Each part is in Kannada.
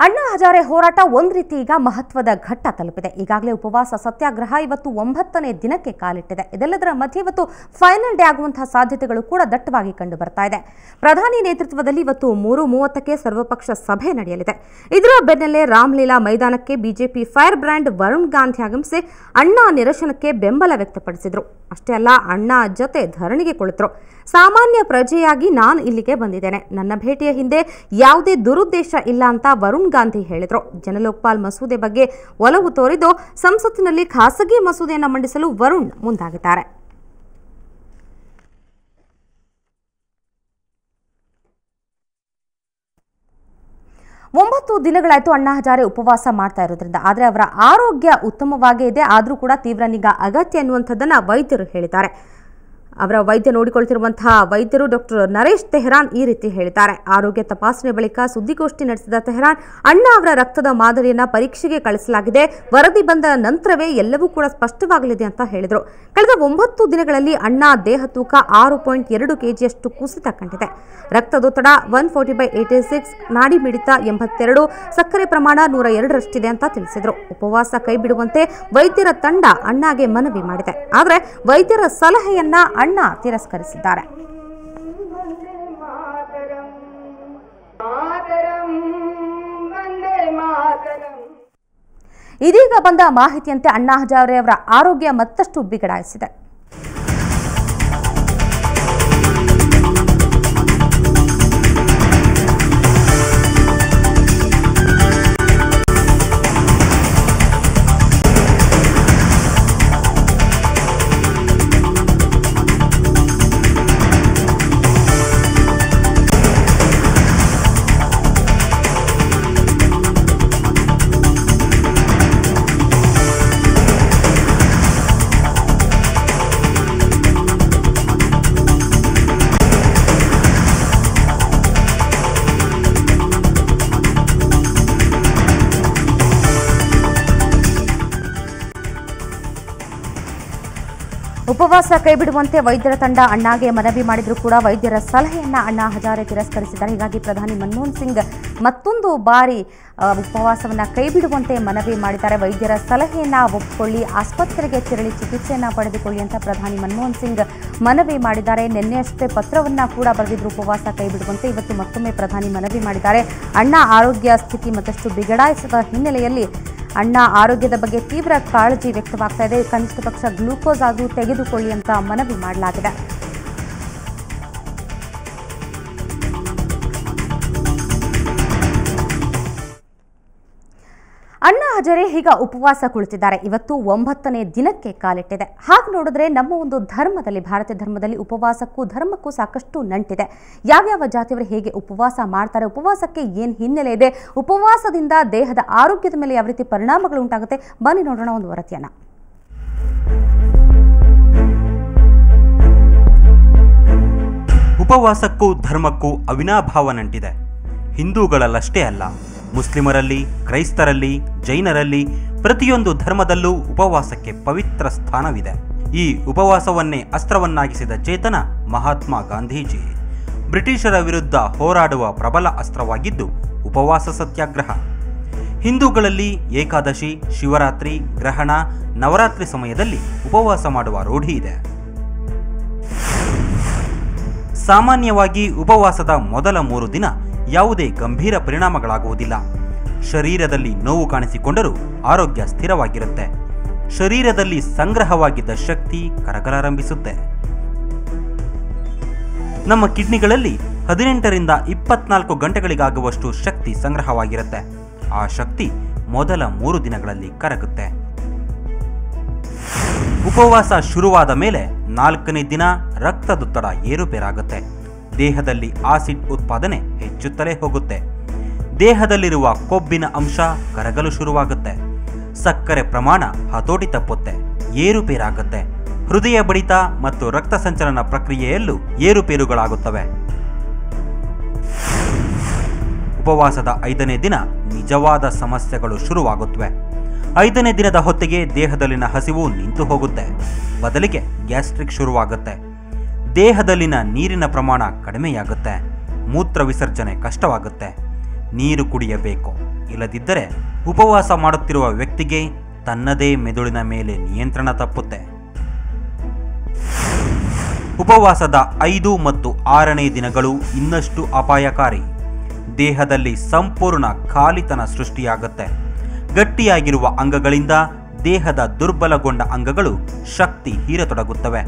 ಅಣ್ಣಾ ಹಜಾರೆ ಹೋರಾಟ ಒಂದು ರೀತಿ ಈಗ ಮಹತ್ವದ ಘಟ್ಟ ತಲುಪಿದೆ. ಈಗಾಗಲೇ ಉಪವಾಸ ಸತ್ಯಾಗ್ರಹ ಇವತ್ತು 9ನೇ ದಿನಕ್ಕೆ ಕಾಲಿಟ್ಟಿದೆ. ಇದೆಲ್ಲದರ ಮಧ್ಯೆ ಇವತ್ತು ಫೈನಲ್ ಡೇ ಆಗುವಂತಹ ಸಾಧ್ಯತೆಗಳು ಕೂಡ ದಟ್ಟವಾಗಿ ಕಂಡು ಬರ್ತಾ ಇದೆ. ಪ್ರಧಾನಿ ನೇತೃತ್ವದಲ್ಲಿ ಇವತ್ತು 3:30ಕ್ಕೆ ಸರ್ವಪಕ್ಷ ಸಭೆ ನಡೆಯಲಿದೆ. ಇದರ ಬೆನ್ನಲ್ಲೇ ರಾಮಲೀಲಾ ಮೈದಾನಕ್ಕೆ BJP fire brand Varun Gandhi ಆಗಮಿಸಿ ಅಣ್ಣಾ ನಿರಶನಕ್ಕೆ ಬೆಂಬಲ ವ್ಯಕ್ತಪಡಿಸಿದ್ರು. ಅಷ್ಟೇ ಅಲ್ಲ, ಅಣ್ಣಾ ಜೊತೆ ಧರಣಿಗೆ ಕುಳಿತರು. ಸಾಮಾನ್ಯ ಪ್ರಜೆಯಾಗಿ ನಾನು ಇಲ್ಲಿಗೆ ಬಂದಿದ್ದೇನೆ, ನನ್ನ ಭೇಟಿಯ ಹಿಂದೆ ಯಾವುದೇ ದುರುದ್ದೇಶ ಇಲ್ಲ ಅಂತ ವರುಣ್ ಗಾಂಧಿ ಹೇಳಿದರು. ಜನಲೋಕಪಾಲ್ ಮಸೂದೆ ಬಗ್ಗೆ ಒಲವು ತೋರಿದ್ದು ಸಂಸತ್ತಿನಲ್ಲಿ ಖಾಸಗಿ ಮಸೂದೆಯನ್ನು ಮಂಡಿಸಲು ವರುಣ್ ಮುಂದಾಗಿದ್ದಾರೆ. ಒಂಬತ್ತು ದಿನಗಳಾಯಿತು ಅಣ್ಣಾ ಹಜಾರೆ ಉಪವಾಸ ಮಾಡ್ತಾ ಇರೋದ್ರಿಂದ. ಆದರೆ ಅವರ ಆರೋಗ್ಯ ಉತ್ತಮವಾಗೇ ಇದೆ, ಆದರೂ ಕೂಡ ತೀವ್ರ ನಿಗಾ ಅಗತ್ಯ ಅನ್ನುವಂಥದ್ದನ್ನು ವೈದ್ಯರು ಹೇಳಿದ್ದಾರೆ. ಅವರ ವೈದ್ಯ ನೋಡಿಕೊಳ್ತಿರುವಂತಹ ವೈದ್ಯರು ಡಾಕ್ಟರ್ ನರೇಶ್ ತೆಹರಾನ್ ಈ ರೀತಿ ಹೇಳಿದ್ದಾರೆ. ಆರೋಗ್ಯ ತಪಾಸಣೆ ಬಳಿಕ ಸುದ್ದಿಗೋಷ್ಠಿ ನಡೆಸಿದ ತೆಹರಾನ್, ಅಣ್ಣಾ ಅವರ ರಕ್ತದ ಮಾದರಿಯನ್ನು ಪರೀಕ್ಷೆಗೆ ಕಳಿಸಲಾಗಿದೆ, ವರದಿ ಬಂದ ನಂತರವೇ ಎಲ್ಲವೂ ಕೂಡ ಸ್ಪಷ್ಟವಾಗಲಿದೆ ಅಂತ ಹೇಳಿದರು. ಕಳೆದ 9 ದಿನಗಳಲ್ಲಿ ಅಣ್ಣಾ ದೇಹ ತೂಕ 6.2 kgಯಷ್ಟು ಕುಸಿತ ಕಂಡಿದೆ. ರಕ್ತದೊತ್ತಡ 140/86, ನಾಡಿ ಮಿಡಿತ 82, ಸಕ್ಕರೆ ಪ್ರಮಾಣ 102ರಷ್ಟಿದೆ ಅಂತ ತಿಳಿಸಿದರು. ಉಪವಾಸ ಕೈಬಿಡುವಂತೆ ವೈದ್ಯರ ತಂಡ ಅಣ್ಣಾಗೆ ಮನವಿ ಮಾಡಿದೆ. ಆದರೆ ವೈದ್ಯರ ಸಲಹೆಯನ್ನ ಅಣ್ಣಾ ತಿರಸ್ಕರಿಸಿದ್ದಾರೆ. ಇದೀಗ ಬಂದ ಮಾಹಿತಿಯಂತೆ ಅಣ್ಣಾ ಹಜಾರೆ ಅವರ ಆರೋಗ್ಯ ಮತ್ತಷ್ಟು ಬಿಗಡಾಯಿಸಿದೆ. ಉಪವಾಸ ಕೈಬಿಡುವಂತೆ ವೈದ್ಯರ ತಂಡ ಅಣ್ಣಾಗೆ ಮನವಿ ಮಾಡಿದರೂ ಕೂಡ ವೈದ್ಯರ ಸಲಹೆಯನ್ನ ಅಣ್ಣಾ ಹಜಾರೆ ತಿರಸ್ಕರಿಸಿದ್ದಾರೆ. ಹೀಗಾಗಿ ಪ್ರಧಾನಿ ಮನಮೋಹನ್ ಸಿಂಗ್ ಮತ್ತೊಂದು ಬಾರಿ ಉಪವಾಸವನ್ನು ಕೈಬಿಡುವಂತೆ ಮನವಿ ಮಾಡಿದ್ದಾರೆ. ವೈದ್ಯರ ಸಲಹೆಯನ್ನ ಒಪ್ಪಿಕೊಳ್ಳಿ, ಆಸ್ಪತ್ರೆಗೆ ತೆರಳಿ ಚಿಕಿತ್ಸೆಯನ್ನು ಪಡೆದುಕೊಳ್ಳಿ ಅಂತ ಪ್ರಧಾನಿ ಮನಮೋಹನ್ ಸಿಂಗ್ ಮನವಿ ಮಾಡಿದ್ದಾರೆ. ನಿನ್ನೆಯಷ್ಟೇ ಪತ್ರವನ್ನು ಕೂಡ ಬರೆದಿದ್ರು ಉಪವಾಸ ಕೈಬಿಡುವಂತೆ. ಇವತ್ತು ಮತ್ತೊಮ್ಮೆ ಪ್ರಧಾನಿ ಮನವಿ ಮಾಡಿದ್ದಾರೆ. ಅಣ್ಣಾ ಆರೋಗ್ಯ ಸ್ಥಿತಿ ಮತ್ತಷ್ಟು ಬಿಗಡಾಯಿಸಿದ ಹಿನ್ನೆಲೆಯಲ್ಲಿ ಅಣ್ಣಾ ಆರೋಗ್ಯದ ಬಗ್ಗೆ ತೀವ್ರ ಕಾಳಜಿ ವ್ಯಕ್ತವಾಗ್ತಾ ಇದೆ. ಕನಿಷ್ಠ ಪಕ್ಷ ಗ್ಲೂಕೋಸ್ ಆದರೂ ತೆಗೆದುಕೊಳ್ಳಿ ಅಂತ ಮನವಿ ಮಾಡಲಾಗಿದೆ. ಅಣ್ಣಾ ಹಜಾರೆ ಈಗ ಉಪವಾಸ ಕುಳಿತಿದ್ದಾರೆ. ಇವತ್ತು 9ನೇ ದಿನಕ್ಕೆ ಕಾಲಿಟ್ಟಿದೆ. ಹಾಗೆ ನೋಡಿದ್ರೆ ನಮ್ಮ ಒಂದು ಧರ್ಮದಲ್ಲಿ, ಭಾರತೀಯ ಧರ್ಮದಲ್ಲಿ ಉಪವಾಸಕ್ಕೂ ಧರ್ಮಕ್ಕೂ ಸಾಕಷ್ಟು ನಂಟಿದೆ. ಯಾವ್ಯಾವ ಜಾತಿಯವರು ಹೇಗೆ ಉಪವಾಸ ಮಾಡ್ತಾರೆ, ಉಪವಾಸಕ್ಕೆ ಏನು ಹಿನ್ನೆಲೆ ಇದೆ, ಉಪವಾಸದಿಂದ ದೇಹದ ಆರೋಗ್ಯದ ಮೇಲೆ ಯಾವ ರೀತಿ ಪರಿಣಾಮಗಳು ಉಂಟಾಗುತ್ತೆ, ಬನ್ನಿ ನೋಡೋಣ ಒಂದು ವರದಿಯನ್ನ. ಉಪವಾಸಕ್ಕೂ ಧರ್ಮಕ್ಕೂ ಅವಿನಾಭಾವ ನಂಟಿದೆ. ಹಿಂದೂಗಳಲ್ಲಷ್ಟೇ ಅಲ್ಲ, ಮುಸ್ಲಿಮರಲ್ಲಿ, ಕ್ರೈಸ್ತರಲ್ಲಿ, ಜೈನರಲ್ಲಿ, ಪ್ರತಿಯೊಂದು ಧರ್ಮದಲ್ಲೂ ಉಪವಾಸಕ್ಕೆ ಪವಿತ್ರ ಸ್ಥಾನವಿದೆ. ಈ ಉಪವಾಸವನ್ನೇ ಅಸ್ತ್ರವನ್ನಾಗಿಸಿದ ಚೇತನ ಮಹಾತ್ಮ ಗಾಂಧೀಜಿ. ಬ್ರಿಟಿಷರ ವಿರುದ್ಧ ಹೋರಾಡುವ ಪ್ರಬಲ ಅಸ್ತ್ರವಾಗಿದ್ದು ಉಪವಾಸ ಸತ್ಯಾಗ್ರಹ. ಹಿಂದೂಗಳಲ್ಲಿ ಏಕಾದಶಿ, ಶಿವರಾತ್ರಿ, ಗ್ರಹಣ, ನವರಾತ್ರಿ ಸಮಯದಲ್ಲಿ ಉಪವಾಸ ಮಾಡುವ ರೂಢಿ ಇದೆ. ಸಾಮಾನ್ಯವಾಗಿ ಉಪವಾಸದ ಮೊದಲ 3 ದಿನ ಯಾವುದೇ ಗಂಭೀರ ಪರಿಣಾಮಗಳಾಗುವುದಿಲ್ಲ. ಶರೀರದಲ್ಲಿ ನೋವು ಕಾಣಿಸಿಕೊಂಡರೂ ಆರೋಗ್ಯ ಸ್ಥಿರವಾಗಿರುತ್ತೆ. ಶರೀರದಲ್ಲಿ ಸಂಗ್ರಹವಾಗಿದ್ದ ಶಕ್ತಿ ಕರಗಲಾರಂಭಿಸುತ್ತೆ. ನಮ್ಮ ಕಿಡ್ನಿಗಳಲ್ಲಿ 18ರಿಂದ 24 ಗಂಟೆಗಳಿಗಾಗುವಷ್ಟು ಶಕ್ತಿ ಸಂಗ್ರಹವಾಗಿರುತ್ತೆ. ಆ ಶಕ್ತಿ ಮೊದಲ 3 ದಿನಗಳಲ್ಲಿ ಕರಗುತ್ತೆ. ಉಪವಾಸ ಶುರುವಾದ ಮೇಲೆ 4ನೇ ದಿನ ರಕ್ತದೊತ್ತಡ ಏರುಪೇರಾಗುತ್ತೆ. ದೇಹದಲ್ಲಿ ಆಸಿಡ್ ಉತ್ಪಾದನೆ ಹೆಚ್ಚುತ್ತಲೇ ಹೋಗುತ್ತೆ. ದೇಹದಲ್ಲಿರುವ ಕೊಬ್ಬಿನ ಅಂಶ ಕರಗಲು ಶುರುವಾಗುತ್ತೆ. ಸಕ್ಕರೆ ಪ್ರಮಾಣ ಹತೋಟಿ ತಪ್ಪುತ್ತೆ, ಏರುಪೇರಾಗುತ್ತೆ. ಹೃದಯ ಬಡಿತ ಮತ್ತು ರಕ್ತ ಸಂಚಲನ ಪ್ರಕ್ರಿಯೆಯಲ್ಲೂ ಏರುಪೇರುಗಳಾಗುತ್ತವೆ. ಉಪವಾಸದ 5ನೇ ದಿನ ನಿಜವಾದ ಸಮಸ್ಯೆಗಳು ಶುರುವಾಗುತ್ತವೆ. 5ನೇ ದಿನದ ಹೊತ್ತಿಗೆ ದೇಹದಲ್ಲಿನ ಹಸಿವು ನಿಂತು ಹೋಗುತ್ತೆ. ಬದಲಿಗೆ ಗ್ಯಾಸ್ಟ್ರಿಕ್ ಶುರುವಾಗುತ್ತೆ. ದೇಹದಲ್ಲಿನ ನೀರಿನ ಪ್ರಮಾಣ ಕಡಿಮೆಯಾಗುತ್ತೆ. ಮೂತ್ರ ವಿಸರ್ಜನೆ ಕಷ್ಟವಾಗುತ್ತೆ. ನೀರು ಕುಡಿಯಬೇಕು. ಇಲ್ಲದಿದ್ದರೆ ಉಪವಾಸ ಮಾಡುತ್ತಿರುವ ವ್ಯಕ್ತಿಗೆ ತನ್ನದೇ ಮೆದುಳಿನ ಮೇಲೆ ನಿಯಂತ್ರಣ ತಪ್ಪುತ್ತೆ. ಉಪವಾಸದ 5 ಮತ್ತು 6ನೇ ದಿನಗಳು ಇನ್ನಷ್ಟು ಅಪಾಯಕಾರಿ. ದೇಹದಲ್ಲಿ ಸಂಪೂರ್ಣ ಖಾಲಿತನ ಸೃಷ್ಟಿಯಾಗುತ್ತೆ. ಗಟ್ಟಿಯಾಗಿರುವ ಅಂಗಗಳಿಂದ ದೇಹದ ದುರ್ಬಲಗೊಂಡ ಅಂಗಗಳು ಶಕ್ತಿ ಹೀರತೊಡಗುತ್ತವೆ.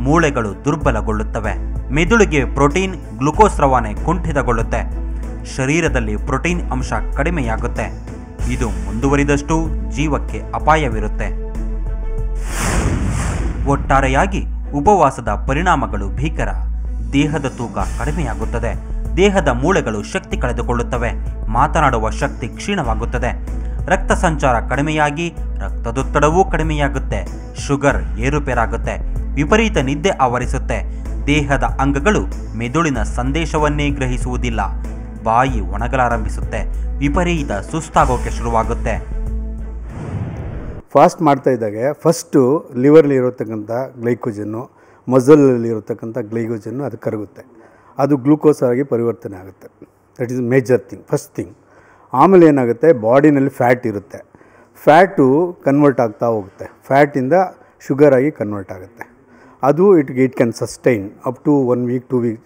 ಮೂಳೆಗಳು ದುರ್ಬಲಗೊಳ್ಳುತ್ತವೆ. ಮೆದುಳಿಗೆ ಪ್ರೋಟೀನ್, ಗ್ಲುಕೋಸ್ ರವಾನೆ ಕುಂಠಿತಗೊಳ್ಳುತ್ತೆ. ಶರೀರದಲ್ಲಿ ಪ್ರೋಟೀನ್ ಅಂಶ ಕಡಿಮೆಯಾಗುತ್ತೆ. ಇದು ಮುಂದುವರಿದಷ್ಟು ಜೀವಕ್ಕೆ ಅಪಾಯವಿರುತ್ತೆ. ಒಟ್ಟಾರೆಯಾಗಿ ಉಪವಾಸದ ಪರಿಣಾಮಗಳು ಭೀಕರ. ದೇಹದ ತೂಕ ಕಡಿಮೆಯಾಗುತ್ತದೆ. ದೇಹದ ಮೂಳೆಗಳು ಶಕ್ತಿ ಕಳೆದುಕೊಳ್ಳುತ್ತವೆ. ಮಾತನಾಡುವ ಶಕ್ತಿ ಕ್ಷೀಣವಾಗುತ್ತದೆ. ರಕ್ತ ಸಂಚಾರ ಕಡಿಮೆಯಾಗಿ ರಕ್ತದೊತ್ತಡವೂ ಕಡಿಮೆಯಾಗುತ್ತೆ. ಶುಗರ್ ಏರುಪೇರಾಗುತ್ತೆ. ವಿಪರೀತ ನಿದ್ದೆ ಆವರಿಸುತ್ತೆ. ದೇಹದ ಅಂಗಗಳು ಮೆದುಳಿನ ಸಂದೇಶವನ್ನೇ ಗ್ರಹಿಸುವುದಿಲ್ಲ. ಬಾಯಿ ಒಣಗಲಾರಂಭಿಸುತ್ತೆ. ವಿಪರೀತ ಸುಸ್ತಾಗೋಕೆ ಶುರುವಾಗುತ್ತೆ. ಫಾಸ್ಟ್ ಮಾಡ್ತಾ ಇದ್ದಾಗೆ ಫಸ್ಟು ಲಿವರ್ಲಿ ಇರತಕ್ಕಂಥ ಗ್ಲೈಕೋಜನ್ನು, ಮಸಲಲ್ಲಿ ಇರತಕ್ಕಂಥ ಗ್ಲೈಕೋಜನ್ನು ಅದು ಕರಗುತ್ತೆ. ಅದು ಗ್ಲೂಕೋಸ್ ಆಗಿ ಪರಿವರ್ತನೆ ಆಗುತ್ತೆ. That is major thing, first thing. ಆಮೇಲೆ ಏನಾಗುತ್ತೆ, ಬಾಡಿನಲ್ಲಿ ಫ್ಯಾಟ್ ಇರುತ್ತೆ. ಫ್ಯಾಟು ಕನ್ವರ್ಟ್ ಆಗ್ತಾ ಹೋಗುತ್ತೆ. ಫ್ಯಾಟಿಂದ ಶುಗರ್ ಆಗಿ ಕನ್ವರ್ಟ್ ಆಗುತ್ತೆ. ಅದು it can sustain up to 1 week 2 week.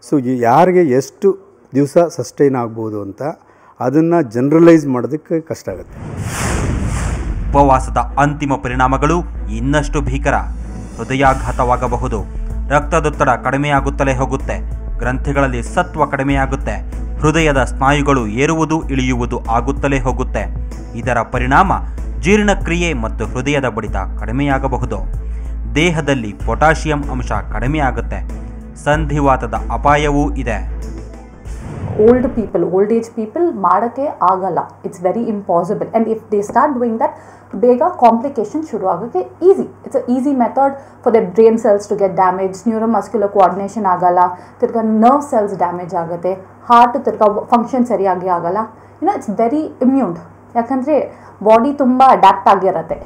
So ಯಾರಿಗೆ ಎಷ್ಟು ದಿವಸ ಸಸ್ಟೈನ್ ಆಗ್ಬೋದು ಅಂತ ಅದನ್ನು ಜನರಲೈಸ್ ಮಾಡೋದಕ್ಕೆ ಕಷ್ಟ ಆಗುತ್ತೆ. ಉಪವಾಸದ ಅಂತಿಮ ಪರಿಣಾಮಗಳು ಇನ್ನಷ್ಟು ಭೀಕರ. ಹೃದಯಾಘಾತವಾಗಬಹುದು. ರಕ್ತದೊತ್ತಡ ಕಡಿಮೆಯಾಗುತ್ತಲೇ ಹೋಗುತ್ತೆ. ಗ್ರಂಥಿಗಳಲ್ಲಿ ಸತ್ವ ಕಡಿಮೆಯಾಗುತ್ತೆ. ಹೃದಯದ ಸ್ನಾಯುಗಳು ಏರುವುದು ಇಳಿಯುವುದು ಆಗುತ್ತಲೇ ಹೋಗುತ್ತೆ. ಇದರ ಪರಿಣಾಮ ಜೀರ್ಣಕ್ರಿಯೆ ಮತ್ತು ಹೃದಯದ ಬಡಿತ ಕಡಿಮೆಯಾಗಬಹುದು. ದೇಹದಲ್ಲಿ ಪೊಟ್ಯಾಷಿಯಂ ಅಂಶ ಕಡಿಮೆಯಾಗುತ್ತೆ. ಸಂಧಿವಾತದ ಅಪಾಯವೂ ಇದೆ. Old age people ಮಾಡೋಕ್ಕೆ ಆಗಲ್ಲ. It's very impossible. And if they start doing that, ಬೇಗ ಕಾಂಪ್ಲಿಕೇಶನ್ ಶುರು ಆಗೋಕ್ಕೆ it's a easy method for the brain cells to get damage. Neuromuscular coordination ಆಗಲ್ಲ. ತಿರ್ಗಾ ನರ್ವ್ ಸೆಲ್ಸ್ ಡ್ಯಾಮೇಜ್ ಆಗುತ್ತೆ. ಹಾರ್ಟ್ ತಿರ್ಗಾ ಫಂಕ್ಷನ್ ಸರಿಯಾಗಿ ಆಗಲ್ಲ. It's very immune. ಯಾಕಂದರೆ ಬಾಡಿ ತುಂಬ ಅಡ್ಯಾಪ್ಟ್ ಆಗಿರುತ್ತೆ.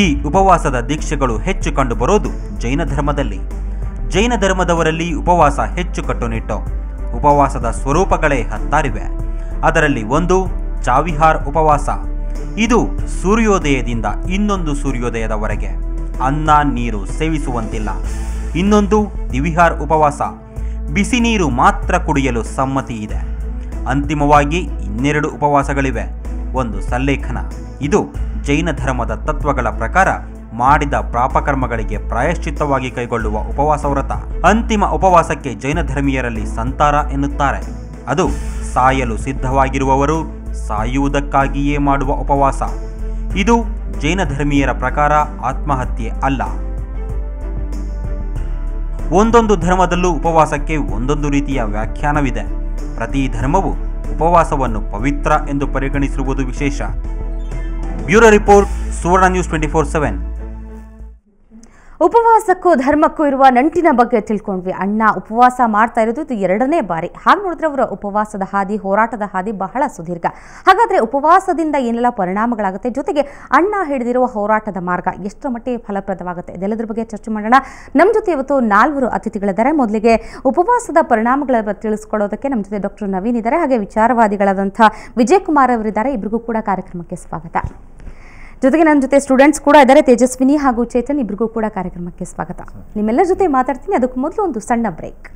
ಈ ಉಪವಾಸದ ದೀಕ್ಷೆಗಳು ಹೆಚ್ಚು ಕಂಡುಬರೋದು ಜೈನ ಧರ್ಮದಲ್ಲಿ. ಜೈನ ಧರ್ಮದವರಲ್ಲಿ ಉಪವಾಸ ಹೆಚ್ಚು ಕಟ್ಟುನಿಟ್ಟು. ಉಪವಾಸದ ಸ್ವರೂಪಗಳೇ 16 ಅದರಲ್ಲಿ ಒಂದು ಚಾವಿಹಾರ್ ಉಪವಾಸ. ಇದು ಸೂರ್ಯೋದಯದಿಂದ ಇನ್ನೊಂದು ಸೂರ್ಯೋದಯದವರೆಗೆ ಅನ್ನ ನೀರು ಸೇವಿಸುವಂತಿಲ್ಲ. ಇನ್ನೊಂದು ದಿವಿಹಾರ್ ಉಪವಾಸ. ಬಿಸಿ ನೀರು ಮಾತ್ರ ಕುಡಿಯಲು ಸಮ್ಮತಿ ಇದೆ. ಅಂತಿಮವಾಗಿ 2 ಉಪವಾಸಗಳಿವೆ. ಒಂದು ಸಲ್ಲೇಖನ. ಇದು ಜೈನ ಧರ್ಮದ ತತ್ವಗಳ ಪ್ರಕಾರ ಮಾಡಿದ ಪಾಪಕರ್ಮಗಳಿಗೆ ಪ್ರಾಯಶ್ಚಿತ್ತವಾಗಿ ಕೈಗೊಳ್ಳುವ ಉಪವಾಸ ವ್ರತ. ಅಂತಿಮ ಉಪವಾಸಕ್ಕೆ ಜೈನ ಧರ್ಮೀಯರಲ್ಲಿ ಸಂತಾರ ಎನ್ನುತ್ತಾರೆ. ಅದು ಸಾಯಲು ಸಿದ್ಧವಾಗಿರುವವರು ಸಾಯುವುದಕ್ಕಾಗಿಯೇ ಮಾಡುವ ಉಪವಾಸ. ಇದು ಜೈನ ಧರ್ಮೀಯರ ಪ್ರಕಾರ ಆತ್ಮಹತ್ಯೆ ಅಲ್ಲ. ಒಂದೊಂದು ಧರ್ಮದಲ್ಲೂ ಉಪವಾಸಕ್ಕೆ ಒಂದೊಂದು ರೀತಿಯ ವ್ಯಾಖ್ಯಾನವಿದೆ. ಪ್ರತಿ ಧರ್ಮವು ಉಪವಾಸವನ್ನು ಪವಿತ್ರ ಎಂದು ಪರಿಗಣಿಸಿರುವುದು ವಿಶೇಷ. ಬ್ಯೂರೋ ರಿಪೋರ್ಟ್, ಸುವರ್ಣ ನ್ಯೂಸ್ 24/7. ಉಪವಾಸಕ್ಕೂ ಧರ್ಮಕ್ಕೂ ಇರುವ ನಂಟಿನ ಬಗ್ಗೆ ತಿಳ್ಕೊಂಡ್ವಿ. ಅಣ್ಣ ಉಪವಾಸ ಮಾಡ್ತಾ ಇರೋದು ಇದು 2ನೇ ಬಾರಿ. ಹಾಗೆ ನೋಡಿದ್ರೆ ಅವರ ಉಪವಾಸದ ಹಾದಿ, ಹೋರಾಟದ ಹಾದಿ ಬಹಳ ಸುದೀರ್ಘ. ಹಾಗಾದರೆ ಉಪವಾಸದಿಂದ ಏನೆಲ್ಲ ಪರಿಣಾಮಗಳಾಗುತ್ತೆ, ಜೊತೆಗೆ ಅಣ್ಣ ಹಿಡಿದಿರುವ ಹೋರಾಟದ ಮಾರ್ಗ ಎಷ್ಟರ ಮಟ್ಟಿಗೆ ಫಲಪ್ರದವಾಗುತ್ತೆ, ಇದೆಲ್ಲದರ ಬಗ್ಗೆ ಚರ್ಚೆ ಮಾಡೋಣ. ನಮ್ಮ ಜೊತೆ ಇವತ್ತು 4 ಅತಿಥಿಗಳಿದ್ದಾರೆ. ಮೊದಲಿಗೆ ಉಪವಾಸದ ಪರಿಣಾಮಗಳ ಬಗ್ಗೆ ತಿಳಿಸ್ಕೊಳ್ಳೋದಕ್ಕೆ ನಮ್ಮ ಜೊತೆ ಡಾಕ್ಟರ್ ನವೀನ್ ಇದ್ದಾರೆ, ಹಾಗೆ ವಿಚಾರವಾದಿಗಳಾದಂಥ ವಿಜಯ್ ಕುಮಾರ್ ಅವರಿದ್ದಾರೆ. ಇಬ್ಬರಿಗೂ ಕೂಡ ಕಾರ್ಯಕ್ರಮಕ್ಕೆ ಸ್ವಾಗತ. ಜೊತೆಗೆ ನನ್ನ ಜೊತೆ ಸ್ಟೂಡೆಂಟ್ಸ್ ಕೂಡ ಇದ್ದಾರೆ, ತೇಜಸ್ವಿನಿ ಹಾಗೂ ಚೇತನ್. ಇಬ್ಬರಿಗೂ ಕೂಡ ಕಾರ್ಯಕ್ರಮಕ್ಕೆ ಸ್ವಾಗತ. ನಿಮ್ಮೆಲ್ಲರ ಜೊತೆ ಮಾತಾಡ್ತೀನಿ. ಅದಕ್ಕೂ ಮೊದಲು ಒಂದು ಸಣ್ಣ ಬ್ರೇಕ್.